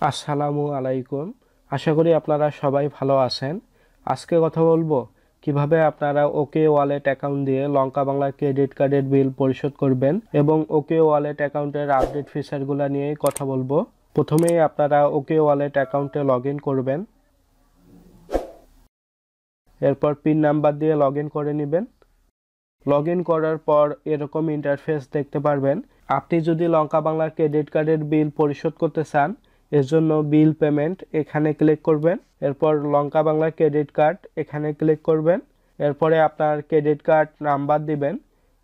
আসসালামু আলাইকুম। আশা করি আপনারা সবাই ভালো আছেন। আজকে কথা বলবো কিভাবে আপনারা ওকে ওয়ালেট অ্যাকাউন্ট দিয়ে লঙ্কা বাংলা ক্রেডিট কার্ডের বিল পরিশোধ করবেন এবং ওকে ওয়ালেট অ্যাকাউন্টের আপডেট ফিচারগুলো নিয়েই কথা বলবো। প্রথমেই আপনারা ওকে ওয়ালেট অ্যাকাউন্টে লগ ইন করবেন, এরপর পিন নাম্বার দিয়ে লগ ইন করে নেবেন। লগ ইন করার পর এরকম ইন্টারফেস দেখতে পারবেন। আপনি যদি লঙ্কা বাংলা ক্রেডিট কার্ডের বিল পরিশোধ করতে চান, এর জন্য বিল পেমেন্ট এখানে ক্লিক করবেন। এরপর লঙ্কা বাংলা ক্রেডিট কার্ড এখানে ক্লিক করবেন। এরপরে আপনার ক্রেডিট কার্ড নাম্বার দিবেন,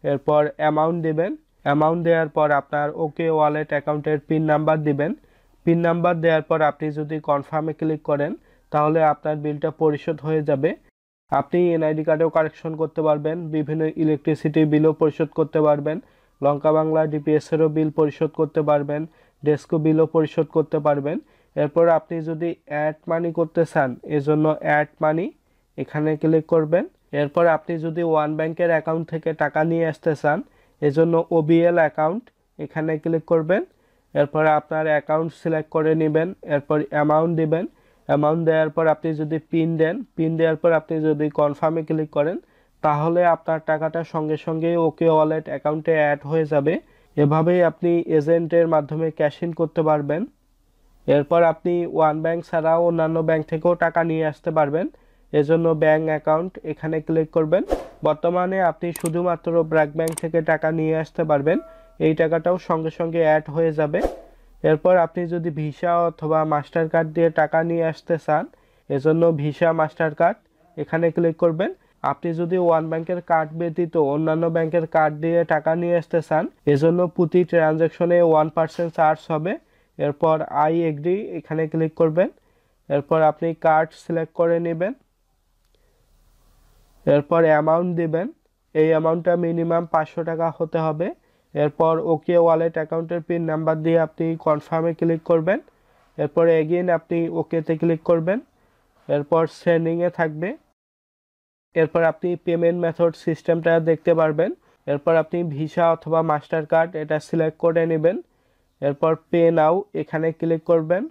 এরপর অ্যামাউন্ট দিবেন। অ্যামাউন্ট দেওয়ার পর আপনার ওকে ওয়ালেট অ্যাকাউন্টের পিন নাম্বার দিবেন। পিন নাম্বার দেওয়ার পর আপনি যদি কনফার্মে ক্লিক করেন তাহলে আপনার বিলটা পরিশোধ হয়ে যাবে। আপনি এনআইডি কার্ডেও কারেকশন করতে পারবেন, বিভিন্ন ইলেকট্রিসিটি বিলও পরিশোধ করতে পারবেন, লঙ্কা বাংলা ডিপিএসেরও বিল পরিশোধ করতে পারবেন, ডেস্কো বিলও পরিশোধ করতে পারবেন। এরপর আপনি যদি অ্যাড মানি করতে চান, এজন্য অ্যাড মানি এখানে ক্লিক করবেন। এরপর আপনি যদি ওয়ান ব্যাংকের অ্যাকাউন্ট থেকে টাকা নিয়ে আসতে চান, এজন্য ওবিএল অ্যাকাউন্ট এখানে ক্লিক করবেন। এরপর আপনার অ্যাকাউন্ট সিলেক্ট করে নেবেন, এরপর অ্যামাউন্ট দিবেন। অ্যামাউন্ট দেওয়ার পর আপনি যদি পিন দেন, পিন দেওয়ার পর আপনি যদি কনফার্মে ক্লিক করেন তাহলে আপনার টাকাটা সঙ্গে সঙ্গেই ওকে ওয়ালেট অ্যাকাউন্টে অ্যাড হয়ে যাবে। এভাবেই আপনি এজেন্টের মাধ্যমে ক্যাশ ইন করতে পারবেন। এরপর আপনি ওয়ান ব্যাংক ছাড়াও অন্যান্য ব্যাংক থেকেও টাকা নিয়ে আসতে পারবেন, এজন্য ব্যাংক অ্যাকাউন্ট এখানে ক্লিক করবেন। বর্তমানে আপনি শুধুমাত্র ব্র্যাক ব্যাংক থেকে টাকা নিয়ে আসতে পারবেন, এই টাকাটাও সঙ্গে সঙ্গে অ্যাড হয়ে যাবে। এরপর আপনি যদি ভিসা অথবা মাস্টার কার্ড দিয়ে টাকা নিয়ে আসতে চান, এজন্য ভিসা মাস্টার কার্ড এখানে ক্লিক করবেন। আপনি যদি ওয়ান ব্যাংকের কার্ড ব্যতীত অন্যান্য ব্যাংকের কার্ড দিয়ে টাকা নিয়ে আসতে চান, এজন্য প্রতি ট্রানজ্যাকশনে 1% চার্জ হবে। এরপর আই এগ্রি এখানে ক্লিক করবেন। এরপর আপনি কার্ড সিলেক্ট করে নেবেন, এরপর অ্যামাউন্ট দিবেন। এই অ্যামাউন্টটা মিনিমাম 500 টাকা হতে হবে। এরপর ওকে ওয়ালেট অ্যাকাউন্টের পিন নাম্বার দিয়ে আপনি কনফার্মে ক্লিক করবেন। এরপর এগেইন আপনি ওকেতে ক্লিক করবেন। এরপর সেন্ডিংয়ে থাকবে। এরপর আপনি পেমেন্ট মেথড সিস্টেমটা দেখতে পারবেন। এরপর আপনি ভিসা অথবা মাস্টার কার্ড এটা সিলেক্ট করে নেবেন। এরপর পে নাও এখানে ক্লিক করবেন।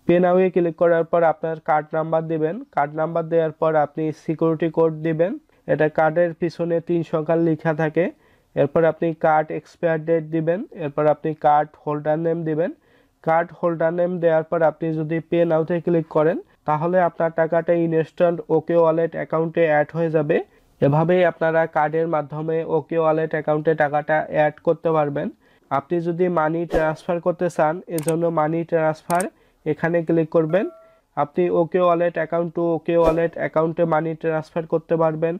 পে নাওয়ে ক্লিক করার পর আপনার কার্ড নাম্বার দিবেন। কার্ড নাম্বার দেওয়ার পর আপনি সিকিউরিটি কোড দিবেন। এটা কার্ডের পিছনে 3 সংখ্যা লেখা থাকে। এরপর আপনি কার্ড এক্সপায়ার ডেট দিবেন। এরপর আপনি কার্ড হোল্ডার নেম দিবেন। কার্ড হোল্ডার নেম দেওয়ার পর আপনি যদি পে নাওতে ক্লিক করেন তাহলে আপনার টাকাটা ইনস্ট্যান্ট ওকে ওয়ালেট অ্যাকাউন্টে অ্যাড হয়ে যাবে। এভাবেই আপনারা কার্ডের মাধ্যমে ওকে ওয়ালেট অ্যাকাউন্টে টাকাটা অ্যাড করতে পারবেন। আপনি যদি মানি ট্রান্সফার করতে চান, এজন্য মানি ট্রান্সফার এখানে ক্লিক করবেন। আপনি OK wallet account to OK wallet অ্যাকাউন্টে মানি ট্রান্সফার করতে পারবেন।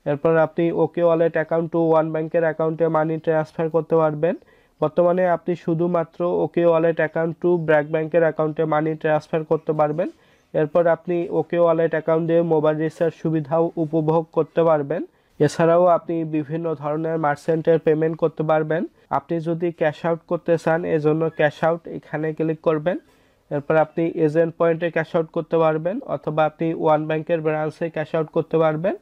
এরপর আপনি OK wallet account to one ব্যাংকের অ্যাকাউন্টে মানি ট্রান্সফার করতে পারবেন। বর্তমানে আপনি শুধুমাত্র OK wallet account to BRAC ব্যাংকের অ্যাকাউন্টে মানি ট্রান্সফার করতে পারবেন। এরপর আপনি ওকে ওয়ালেট অ্যাকাউন্ট দিয়ে মোবাইল রিচার্জ সুবিধাও উপভোগ করতে পারবেন। এছাড়াও আপনি বিভিন্ন ধরনের মার্চেন্টের পেমেন্ট করতে পারবেন। আপনি যদি ক্যাশ আউট করতে চান, এজন্য ক্যাশ আউট এখানে ক্লিক করবেন। এরপর আপনি এজেন্ট পয়েন্টে ক্যাশ আউট করতে পারবেন অথবা আপনি ওয়ান ব্যাংকের ব্রাঞ্চে ক্যাশ আউট করতে পারবেন।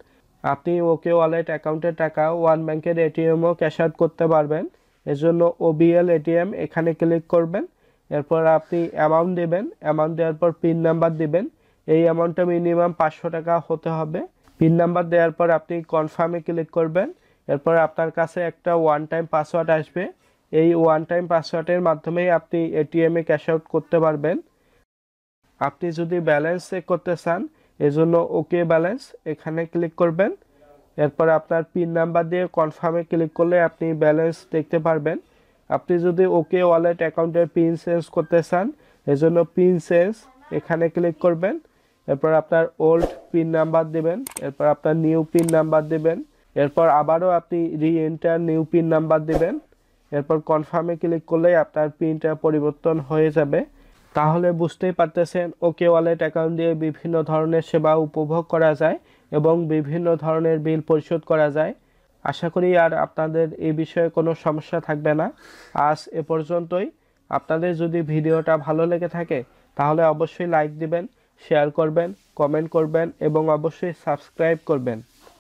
আপনি ওকে ওয়ালেট অ্যাকাউন্টের টাকা ওয়ান ব্যাংকের এটিএমও ক্যাশ আউট করতে পারবেন, এজন্য ওবিএল এটিএম এখানে ক্লিক করবেন। এরপর আপনি অ্যামাউন্ট দেবেন। অ্যামাউন্ট দেওয়ার পর পিন নাম্বার দিবেন। এই অ্যামাউন্টটা মিনিমাম 500 টাকা হতে হবে। পিন নাম্বার দেওয়ার পর আপনি কনফার্মে ক্লিক করবেন। এরপর আপনার কাছে একটা ওয়ান টাইম পাসওয়ার্ড আসবে। এই ওয়ান টাইম পাসওয়ার্ডের মাধ্যমেই আপনি এটিএমে ক্যাশ আউট করতে পারবেন। আপনি যদি ব্যালেন্স চেক করতে চান, এজন্য ওকে ব্যালেন্স এখানে ক্লিক করবেন। এরপর আপনার পিন নাম্বার দিয়ে কনফার্মে ক্লিক করলে আপনি ব্যালেন্স দেখতে পারবেন। আপনি যদি ওকে ওয়ালেট অ্যাকাউন্টের পিন চেঞ্জ করতে চান, এজন্য পিন চেঞ্জ এখানে ক্লিক করবেন। এরপর আপনার ওল্ড পিন নাম্বার দিবেন। এরপর আপনার নিউ পিন নাম্বার দিবেন। এরপর আবারও আপনি রি এন্টার নিউ পিন নাম্বার দিবেন। এরপর কনফার্মে ক্লিক করলেই আপনার পিনটা পরিবর্তন হয়ে যাবে। তাহলে বুঝতেই পারতেছেন ওকে ওয়ালেট অ্যাকাউন্ট দিয়ে বিভিন্ন ধরনের সেবা উপভোগ করা যায় এবং বিভিন্ন ধরনের বিল পরিশোধ করা যায়। আশা করি আর আপনাদের এই বিষয়ে কোনো সমস্যা থাকবে না। আজ এ পর্যন্তই। আপনাদের যদি ভিডিওটা ভালো লেগে থাকে তাহলে অবশ্যই লাইক দিবেন, শেয়ার করবেন, কমেন্ট করবেন এবং অবশ্যই সাবস্ক্রাইব করবেন।